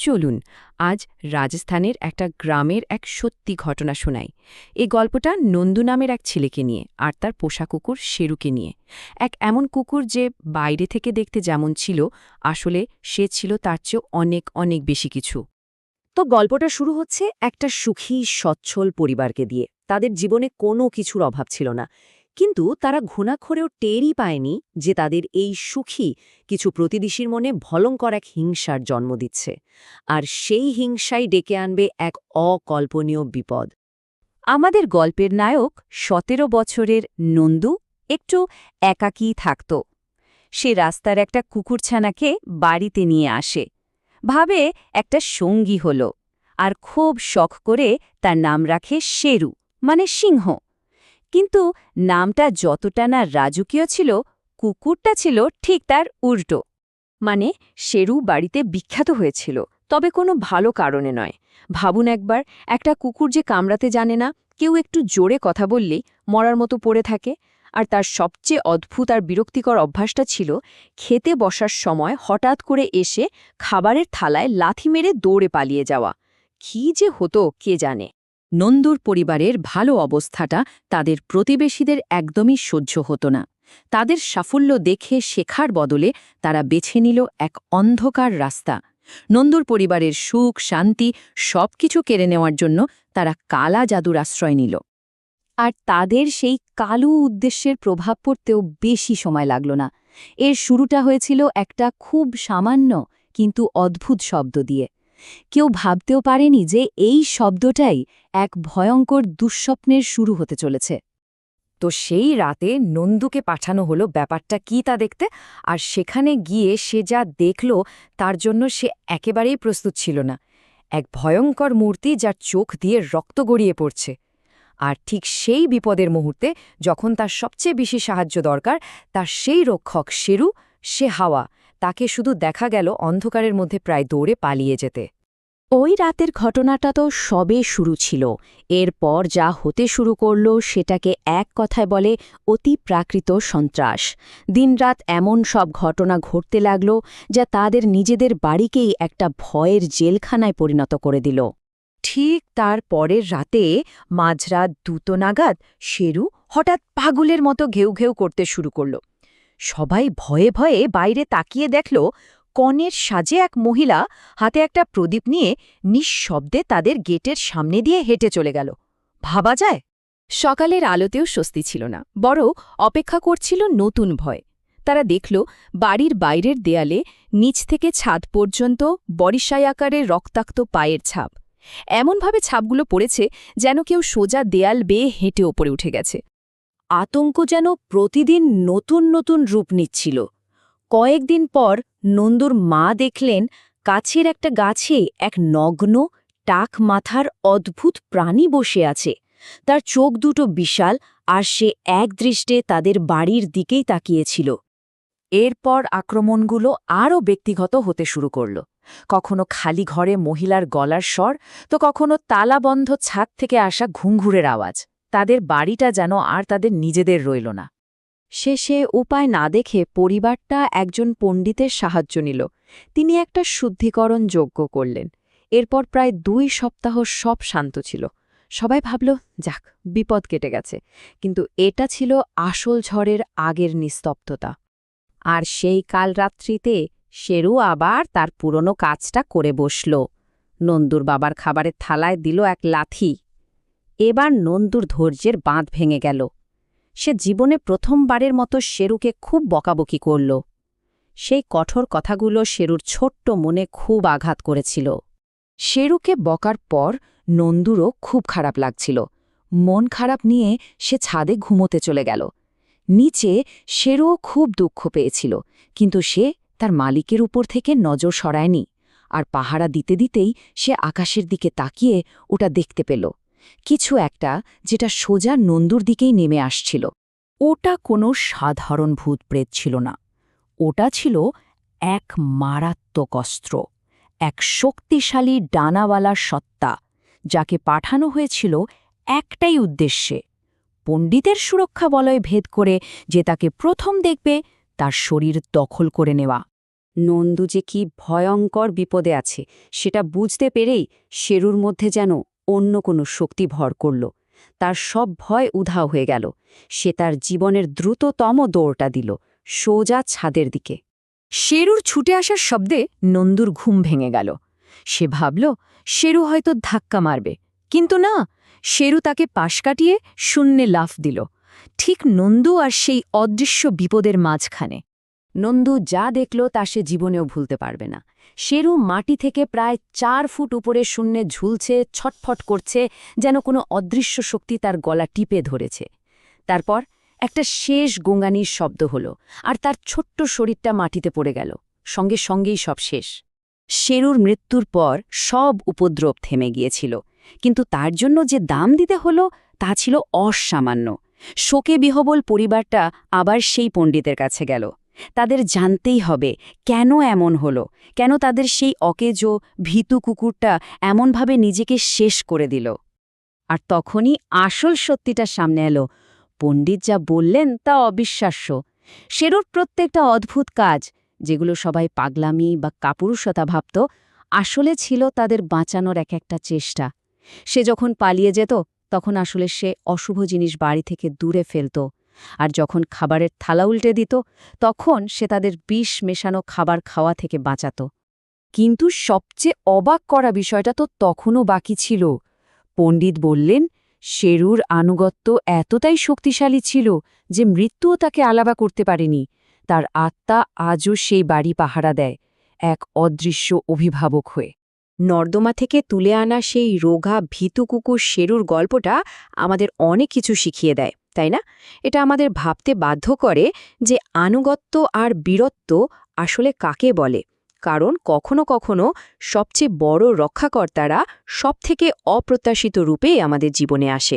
চলুন আজ রাজস্থানের একটা গ্রামের এক সত্যি ঘটনা শোনাই। এই গল্পটা নন্দু নামের এক ছেলেকে নিয়ে আর তার পোষা কুকুর শেরুকে নিয়ে। এক এমন কুকুর যে বাইরে থেকে দেখতে যেমন ছিল, আসলে সে ছিল তার চেয়েও অনেক অনেক বেশি কিছু। তো গল্পটা শুরু হচ্ছে একটা সুখী সচ্ছল পরিবারকে দিয়ে। তাদের জীবনে কোনো কিছুর অভাব ছিল না, কিন্তু তারা ঘুণাক্ষরেও টেরই পায়নি যে তাদের এই সুখী কিছু প্রতিবেশীর মনে ভয়ঙ্কর এক হিংসার জন্ম দিচ্ছে, আর সেই হিংসাই ডেকে আনবে এক অকল্পনীয় বিপদ। আমাদের গল্পের নায়ক ১৭ বছরের নন্দু একটু একাকী থাকত। সে রাস্তার একটা কুকুরছানাকে বাড়িতে নিয়ে আসে, ভাবে একটা সঙ্গী হল, আর খুব শখ করে তার নাম রাখে শেরু, মানে সিংহ। কিন্তু নামটা যতটা না রাজকীয় ছিল, কুকুরটা ছিল ঠিক তার উল্টো। মানে শেরু বাড়িতে বিখ্যাত হয়েছিল, তবে কোনো ভালো কারণে নয়। ভাবুন একবার, একটা কুকুর যে কামড়াতে জানে না, কেউ একটু জোরে কথা বললেই মরার মতো পড়ে থাকে। আর তার সবচেয়ে অদ্ভুত আর বিরক্তিকর অভ্যাসটা ছিল খেতে বসার সময় হঠাৎ করে এসে খাবারের থালায় লাথি মেরে দৌড়ে পালিয়ে যাওয়া। কী যে হতো কে জানে। নন্দুর পরিবারের ভালো অবস্থাটা তাদের প্রতিবেশীদের একদমই সহ্য হতো না। তাদের সাফল্য দেখে শেখার বদলে তারা বেছে নিল এক অন্ধকার রাস্তা। নন্দুর পরিবারের সুখ শান্তি সবকিছু কেড়ে নেওয়ার জন্য তারা কালা জাদুর আশ্রয় নিল। আর তাদের সেই কালো উদ্দেশ্যের প্রভাব পড়তেও বেশি সময় লাগল না। এর শুরুটা হয়েছিল একটা খুব সামান্য কিন্তু অদ্ভুত শব্দ দিয়ে। কেউ ভাবতেও পারেনি যে এই শব্দটাই এক ভয়ঙ্কর দুঃস্বপ্নের শুরু হতে চলেছে। তো সেই রাতে নন্দুকে পাঠানো হলো ব্যাপারটা কি তা দেখতে, আর সেখানে গিয়ে সে যা দেখল তার জন্য সে একেবারেই প্রস্তুত ছিল না। এক ভয়ঙ্কর মূর্তি যার চোখ দিয়ে রক্ত গড়িয়ে পড়ছে। আর ঠিক সেই বিপদের মুহূর্তে, যখন তার সবচেয়ে বেশি সাহায্য দরকার, তার সেই রক্ষক শেরু, সে হাওয়া, তাকে শুধু দেখা গেল অন্ধকারের মধ্যে প্রায় দৌড়ে পালিয়ে যেতে। ওই রাতের ঘটনাটা তো সবে শুরু ছিল। এরপর যা হতে শুরু করল সেটাকে এক কথায় বলে অতি প্রাকৃত সন্ত্রাস। দিনরাত এমন সব ঘটনা ঘটতে লাগল যা তাদের নিজেদের বাড়িকেই একটা ভয়ের জেলখানায় পরিণত করে দিল। ঠিক তার পরের রাতে মাঝরাত ২টো নাগাদ শেরু হঠাৎ পাগলের মতো ঘেউ ঘেউ করতে শুরু করল। সবাই ভয়ে ভয়ে বাইরে তাকিয়ে দেখল কনের সাজে এক মহিলা হাতে একটা প্রদীপ নিয়ে নিঃশব্দে তাদের গেটের সামনে দিয়ে হেঁটে চলে গেল। ভাবা যায়? সকালের আলোতেও স্বস্তি ছিল না, বরং অপেক্ষা করছিল নতুন ভয়। তারা দেখল বাড়ির বাইরের দেয়ালে নিচ থেকে ছাদ পর্যন্ত বরিশায় আকারের রক্তাক্ত পায়ের ছাপ। এমনভাবে ছাপগুলো পড়েছে যেন কেউ সোজা দেয়াল বেয়ে হেঁটে ওপরে উঠে গেছে। আতঙ্ক যেন প্রতিদিন নতুন নতুন রূপ নিচ্ছিল। কয়েকদিন পর নন্দুর মা দেখলেন কাছের একটা গাছে এক নগ্ন টাক মাথার অদ্ভুত প্রাণী বসে আছে। তার চোখ দুটো বিশাল, আর সে একদৃষ্টে তাদের বাড়ির দিকেই তাকিয়েছিল। এরপর আক্রমণগুলো আরও ব্যক্তিগত হতে শুরু করল। কখনো খালি ঘরে মহিলার গলার স্বর, তো কখনো তালাবন্ধ ছাদ থেকে আসা ঘুংঘুরের আওয়াজ। তাদের বাড়িটা যেন আর তাদের নিজেদের রইল না। শেষে উপায় না দেখে পরিবারটা একজন পণ্ডিতের সাহায্য নিল। তিনি একটা শুদ্ধিকরণ যজ্ঞ করলেন। এরপর প্রায় ২ সপ্তাহ সব শান্ত ছিল। সবাই ভাবল, যাক, বিপদ কেটে গেছে। কিন্তু এটা ছিল আসল ঝড়ের আগের নিস্তব্ধতা। আর সেই কাল রাত্রিতে শেরু আবার তার পুরনো কাজটা করে বসল। নন্দুর বাবার খাবারের থালায় দিল এক লাথি। এবার নন্দুর ধৈর্যের বাঁধ ভেঙে গেল। সে জীবনে প্রথমবারের মতো শেরুকে খুব বকাবকি করল। সেই কঠোর কথাগুলো শেরুর ছোট্ট মনে খুব আঘাত করেছিল। শেরুকে বকার পর নন্দুরও খুব খারাপ লাগছিল। মন খারাপ নিয়ে সে ছাদে ঘুমোতে চলে গেল। নিচে শেরুও খুব দুঃখ পেয়েছিল, কিন্তু সে তার মালিকের উপর থেকে নজর সরায়নি। আর পাহারা দিতে দিতেই সে আকাশের দিকে তাকিয়ে ওটা দেখতে পেল, কিছু একটা যেটা সোজা নন্দুর দিকেই নেমে আসছিল। ওটা কোনো সাধারণ ভূতপ্রেত ছিল না। ওটা ছিল এক মারাত্মক অস্ত্র, এক শক্তিশালী ডানাওয়ালা সত্তা, যাকে পাঠানো হয়েছিল একটাই উদ্দেশ্যে: পণ্ডিতের সুরক্ষা বলয় ভেদ করে যে তাকে প্রথম দেখবে তার শরীর দখল করে নেওয়া। নন্দু যে কি ভয়ঙ্কর বিপদে আছে সেটা বুঝতে পেরেই শেরুর মধ্যে যেন অন্য কোনো শক্তি ভর করল। তার সব ভয় উধাও হয়ে গেল। সে তার জীবনের দ্রুততম দৌড়টা দিল, সোজা ছাদের দিকে। শেরুর ছুটে আসার শব্দে নন্দুর ঘুম ভেঙে গেল। সে ভাবল শেরু হয়তো ধাক্কা মারবে, কিন্তু না, শেরু তাকে পাশ কাটিয়ে শূন্যে লাফ দিল, ঠিক নন্দু আর সেই অদৃশ্য বিপদের মাঝখানে। নন্দু যা দেখল তা সে জীবনেও ভুলতে পারবে না। শেরু মাটি থেকে প্রায় 4 ফুট উপরে শূন্যে ঝুলছে, ছটফট করছে, যেন কোনো অদৃশ্য শক্তি তার গলা টিপে ধরেছে। তারপর একটা শেষ গোঙানির শব্দ হলো, আর তার ছোট্ট শরীরটা মাটিতে পড়ে গেল। সঙ্গে সঙ্গেই সব শেষ। শেরুর মৃত্যুর পর সব উপদ্রব থেমে গিয়েছিল, কিন্তু তার জন্য যে দাম দিতে হলো তা ছিল অসামান্য। শোকে বিহবল পরিবারটা আবার সেই পণ্ডিতের কাছে গেল। তাদের জানতেই হবে কেন এমন হলো, কেন তাদের সেই অকেজো ভীতু কুকুরটা এমনভাবে নিজেকে শেষ করে দিল। আর তখনই আসল সত্যিটা সামনে এলো। পণ্ডিত যা বললেন তা অবিশ্বাস্য। শেরুর প্রত্যেকটা অদ্ভুত কাজ, যেগুলো সবাই পাগলামি বা কাপুরুষতা ভাবত, আসলে ছিল তাদের বাঁচানোর একটা চেষ্টা। সে যখন পালিয়ে যেত তখন আসলে সে অশুভ জিনিস বাড়ি থেকে দূরে ফেলত, আর যখন খাবারের থালা উল্টে দিত তখন সে তাদের বিষ মেশানো খাবার খাওয়া থেকে বাঁচাত। কিন্তু সবচেয়ে অবাক করা বিষয়টা তো তখনও বাকি ছিল। পণ্ডিত বললেন শেরুর আনুগত্য এতটাই শক্তিশালী ছিল যে মৃত্যুও তাকে আলাদা করতে পারেনি। তার আত্মা আজও সেই বাড়ি পাহারা দেয়, এক অদৃশ্য অভিভাবক হয়ে। নর্দমা থেকে তুলে আনা সেই রোগা ভীতু কুকুর শেরুর গল্পটা আমাদের অনেক কিছু শিখিয়ে দেয়, তাই না? এটা আমাদের ভাবতে বাধ্য করে যে আনুগত্য আর বীরত্ব আসলে কাকে বলে, কারণ কখনো কখনো সবচেয়ে বড় রক্ষাকর্তারা সবথেকে অপ্রত্যাশিত রূপেই আমাদের জীবনে আসে।